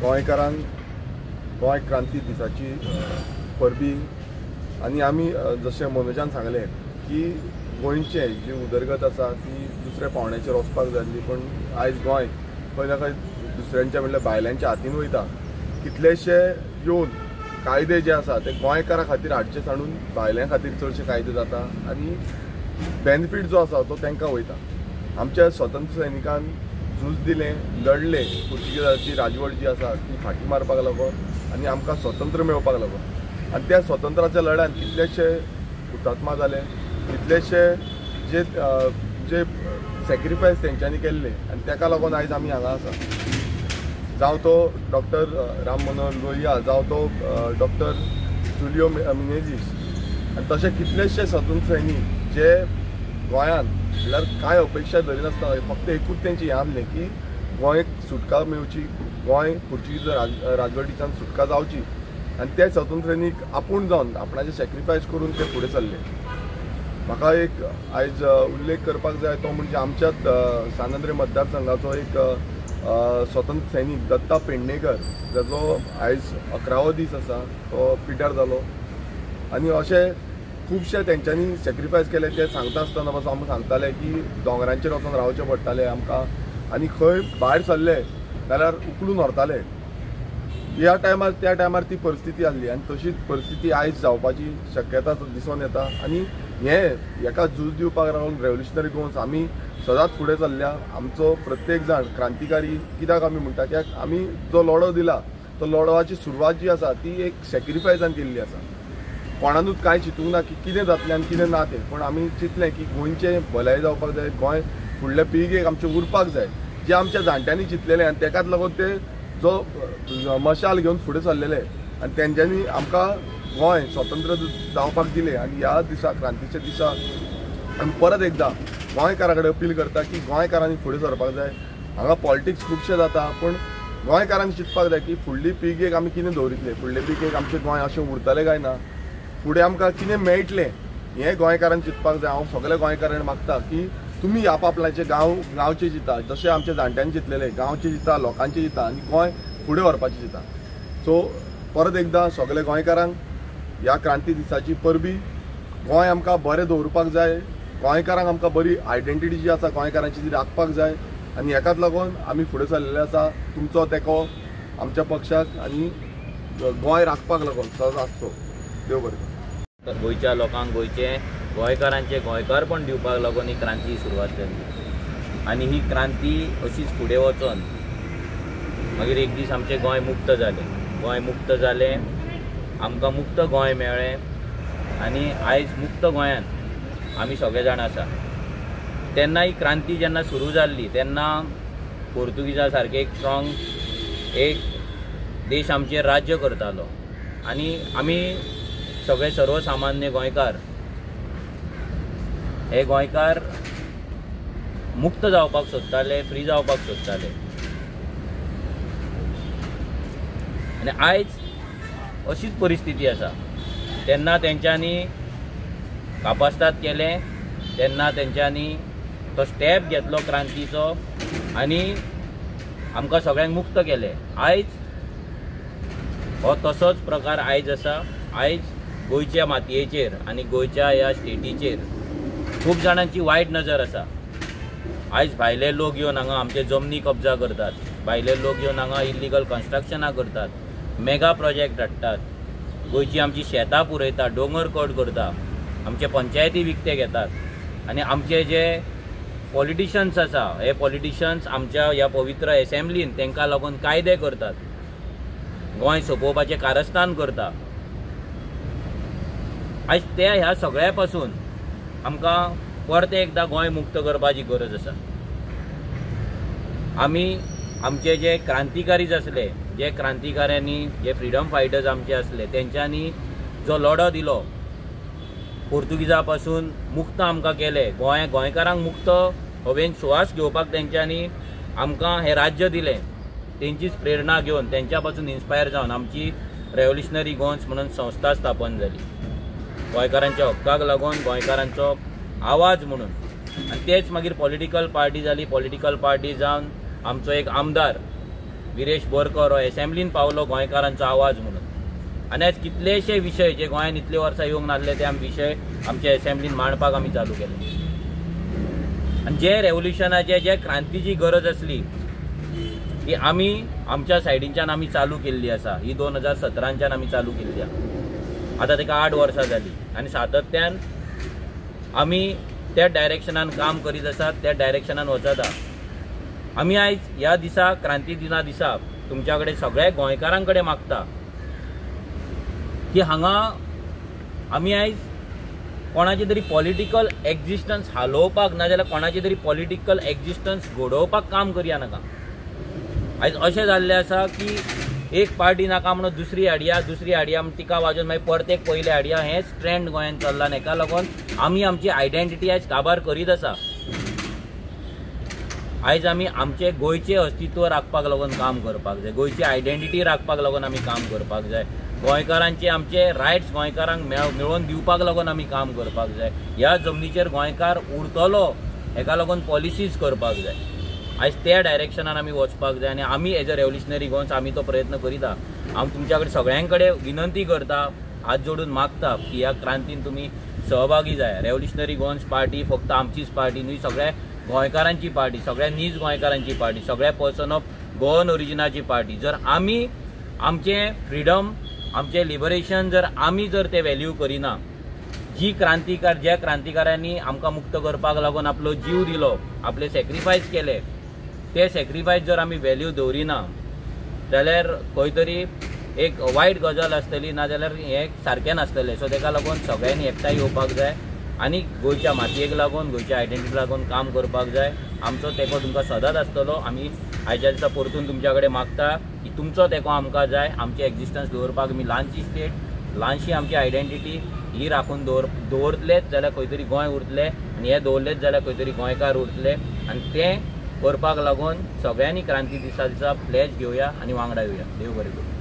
गोंयकारांक गोंय क्रांती दिसाची परबी आनी आमी जशें मनोजान सांगलें की गोंयचे जी उदरगत आसा ती दुसऱ्या पावंड्याचेर वचपाक जाल्ली, पण आयज गोंय खंय ना खंय दुसऱ्यांच्या म्हणल्यार भायल्यांच्या हातीन वयता। कितलेशे येवन कायदे जे आसा ते गोंयकारा खातीर हाडचे सांडून भायल्यां खातीर चडशे कायदे जाता आनी बेनिफीट जो आसा तो तांकां वयता। आमच्या स्वतंत्र सैनिकान झूज दिलें, लढले, पुर्तुगेजाची राजवट जी आसा ती फाटी मारपाक लागून आनी आमकां स्वतंत्र मेळपाक लागून। आनी त्या स्वतंत्राच्या लढ्यान कितलेशे हुतात्मा जाले, कितलेशे जे जे सॅक्रिफायस तेंच्यांनी केल्ले आनी ताका लागून आयज आमी हांगा आसा। जावं तो डॉक्टर राम मनोहर लोहिया, जावं तो डॉक्टर जुलियो मिनेझीस आनी तशे कितलेशे स्वतंत्र सैनीक जे गोंयान म्हणल्यार कांय अपेक्षा धरिनासतना फक्त एकूच तेंची हें आसलें की गोंयक सुटका मेळची, गोंय पुर्तुगीज राजवटीच्यान सुटका जावची आनी ते स्वतंत्र सैनीक आपूण जावन आपणाचे सॅक्रिफायस करून ते फुडें सरले। म्हाका एक आयज उल्लेख करपाक जाय तो म्हणजे आमच्याच सानंद्रे मतदारसंघाचो एक स्वतंत्र सैनीक दत्ता पेडणेकर, जाचो आयज 11वो दीस आसा, तो पिड्ड्यार जालो आनी अशे खुबशे तेंच्यांनी सॅक्रिफायस केले। ते सांगता आसतना पासून आमकां सांगताले की दोंगरांचेर वचून रावचें पडटालें आमकां आनी खंय भायर सरले जाल्यार उखलून व्हरताले। ह्या टायमार त्या टायमार ती परिस्थिती आसली आनी तशीच परिस्थिती आयज जावपाची शक्यता दिसून येता आनी हेका झूज दिवपाक लागून रेव्होल्युशनरी गोवन्स आमी सदांच फुडें चल्ल्या। आमचो प्रत्येक जाण क्रांतिकारी कित्याक आमी म्हणटा, कित्याक आमी जो लढो दिला तो लढवाची सुरवात जी आसा ती एक सॅक्रिफायसान केल्ली आसा। कोणानूच कांय चिंतूंक ना की कितें जातलें आनी कितें ना तें, पण आमी चिंतलें की गोंयचें भलाय जावपाक जाय, गोंय फुडल्या पिळगेक आमचें उरपाक जाय, जे आमच्या जाणट्यांनी चिंतलेलें आनी ताकाच लागून ते जो मशाल घेवन फुडें सरलेले आनी तेंच्यांनी आमकां गोंय स्वतंत्र जावपाक दिलें। आनी ह्या दिसा क्रांतीच्या दिसा आमी परत एकदां गोंयकारा कडेन अपील करता की गोंयकारांनी फुडें सरपाक जाय। हांगा पॉलिटिक्स खुबशे जाता, पण गोंयकारांनी चिंतपाक जाय की फुडली पिळगेक आमी कितें दवरितले, फुडले पिळगेक आमचें गोंय अशें उरतलें काय ना, फुडें आमकां कितें मेळटलें हें गोंयकारांनी चिंतपाक जाय। हांव सगळे गोंयकारांक मागता की तुमी आपापल्याचे गांवचे चिंता, जशें आमच्या जाणट्यांनी चिंतलेले गांवचे चिंता, लोकांचे चिंता आनी गोंय फुडें व्हरपाचें चिंता। सो परत एकदां सगळे गोंयकारांक ह्या क्रांती दिसाची परबी। गोंय आमकां बरें दवरपाक जाय, गोंयकारांक आमकां बरी आयडेंटिटी जी आसा गोंयकारांची ती राखपाक जाय आनी हेकाच लागून आमी फुडें सरलेले आसा। तुमचो तेंको आमच्या पक्षाक आनी गोंय राखपाक लागून सदांच आसचो। देव बरें। गोंयच्या लोकांक गोंयचे गोंयकारांचे गोंयकारपण दिवपाक लागून ही क्रांती सुरवात जाल्ली आनी ही क्रांती अशीच फुडें वचोन मागीर एक दीस आमचें गोंय मुक्त जालें। गोंय मुक्त जालें, आमकां मुक्त गोंय मेळ्ळें आनी आयज मुक्त गोंयान आमी सगळे जाण आसा। तेन्ना ही क्रांती जेन्ना सुरू जाल्ली तेन्ना पोर्तुगीजा सारके एक स्ट्रॉंग एक देश आमचेर राज्य करतालो आनी आमी सगळे सर्वसामान्य गोंयकार हे गोंयकार मुक्त जावपाक सोदताले, फ्री जावपाक सोदताले आनी आयज अशीच परिस्थिती आसा। तेन्ना तेंच्यांनी कापास्ताद केलें, तेन्ना तेंच्यांनी तो स्टेप घेतलो क्रांतीचो आनी आमकां सगळ्यांक मुक्त केलें। आयज हो तसोच प्रकार आयज आसा। आयज गोंयच्या मातयेचेर आनी गोंयच्या ह्या स्टेटीचेर खूब जाणांची वायट नजर आसा। आयज भायले लोक येवन हांगा आमचे जमनी कब्जा करतात, भायले लोक येवन हांगा इल्लीगल कन्स्ट्रक्शनां करतात, मेगा प्रोजेक्ट हाडटात, गोंयची आमची शेतां पुरयतात, दोंगर कट करता, आमचे पंचायती विकते घेतात आनी आमचे जे पॉलिटिशन्स आसा हे पॉलिटिशन्स आमच्या ह्या पवित्र एसेंब्लीन तांकां लागून कायदे करतात, गोंय सोंपोवपाचें कारस्थान करता। आयज ते ह्या सगळ्या पासून आमकां परते एकदां गोंय मुक्त करपाची गरज आसा। आमी आमचे जे क्रांतिकारी आसले, जे क्रांतिकाऱ्यांनी जे फ्रिडम फायटर्स आमचे आसले तेंच्यांनी जो लढो दिलो, पोर्तुगीजा पासून मुक्त आमकां केले, गोंयकारांक मुक्त हवेन श्वास घेवपाक तेंच्यांनी आमकां हे राज्य दिलें, तेंचीच प्रेरणा घेवन तेंच्या पासून इन्स्पायर जावन आमची रेव्होल्युशनरी गोवन्स म्हणून संस्था स्थापन जाली गोंयकारांच्या हक्काक लागून, गोंयकारांचो आवाज म्हणून। आनी तेच मागीर पॉलिटिकल पार्टी जाली, पॉलिटिकल पार्टी जावन आमचो एक आमदार विरेश बोरकर हो असेंब्लीन पावलो गोंयकारांचो आवाज म्हणून, आनी आयज कितलेशे विशय जे गोंयान इतले वर्सां येवंक नासले ते विशय आमच्या असेंब्लीन मांडपाक आमी चालू केले. आनी जे रेव्होल्युशनाचे जे क्रांतीची गरज आसली ती आमी आमच्या सायडींच्यान आमी चालू केल्ली आसा. ही 2017च्यान आमी चालू केल्ली आसा. आतां ताका 8 वर्सां जाली आनी सातत्यान आमी त्या डायरेक्शनान काम करीत आसात, त्या डायरेक्शनान वचत आहा. आमी आयज ह्या दिसा क्रांती दिना दिसा तुमच्या कडेन सगळ्या गोंयकारां कडेन मागता की हांगा आमी आयज कोणाचे तरी पॉलिटिकल एक्झिस्टन्स हालोवपाक ना जाल्यार कोणाचे तरी पॉलिटिकल एक्झिस्टन्स घडोवपाक काम करया नाका. आयज अशें जाल्लें आसा की एक पार्टी नाका म्हणून दुसरी हाडया म्हणून तिका वाजोवन मागीर परतेक पयले हाडया, हेंच ट्रेंड गोंयांत चल्लां. हेका लागून आमी आमची आयडेंटिटी आयज काबार करीत आसा. आयज आमी आमचे गोंयचें अस्तित्व राखपाक लागून काम करपाक जाय, गोंयची आयडेंटिटी राखपाक लागून आमी काम करपाक जाय, गोंयकारांचे आमचे रायट्स गोंयकारांक मेळोवन दिवपाक लागून आमी काम करपाक जाय. ह्या जमनीचेर गोंयकार उरतलो हेका लागून पॉलिसीज करपाक जाय. आयज त्या डायरेक्शनान आमी वचपाक जाय आनी आमी एज अ रेव्होल्युशनरी गोंस आमी तो प्रयत्न करीता. हांव तुमच्या कडेन सगळ्यां कडेन विनंती करता, हात जोडून मागता की ह्या क्रांतीन तुमी सहभागी जाय. रेव्होल्युशनरी गोंस पार्टी फक्त आमचीच पार्टी न्हय, सगळ्या गोंयकारांची पार्टी, सगळ्या नीज गोंयकारांची पार्टी, सगळ्या पर्सन ऑफ गोवन ओरिजिनाची पार्टी. जर आमी आमचे फ्रिडम, आमचे लिबरेशन जर आमी जर ते व्हॅल्यू करिना, ज्या क्रांतिकारांनी आमकां मुक्त करपाक लागून आपलो जीव दिलो, आपले सॅक्रिफायस केले, ते सॅक्रिफायस जर आमी व्हॅल्यू दवरिना जाल्यार खंय तरी एक वायट गजाल आसतली, नाजाल्यार हें सारकें नासतलें. सो ताका लागून सगळ्यांनी एकठांय येवपाक जाय आनी गोंयच्या मातयेक लागून, गोंयच्या आयडेंटिटीक लागून काम करपाक जाय. आमचो तेंको तुमकां सदांच आसतलो. आमी आयच्या दिसा परतून तुमच्या कडेन मागता की तुमचो तेंको आमकां जाय. आमचे एक्झिस्टन्स दवरपाक आमी ल्हानशी स्टेट, ल्हानशी आमची आयडेंटिटी ही राखून दवरतलेच जाल्यार खंय तरी गोंय उरतलें, आनी हें दवरलेच जाल्यार खंय तरी गोंयकार उरतले. आनी तें करपाक लागून सगळ्यांनी क्रांती दिसा प्लेज घेवया आनी वांगडा येवया. देव बरें करूं.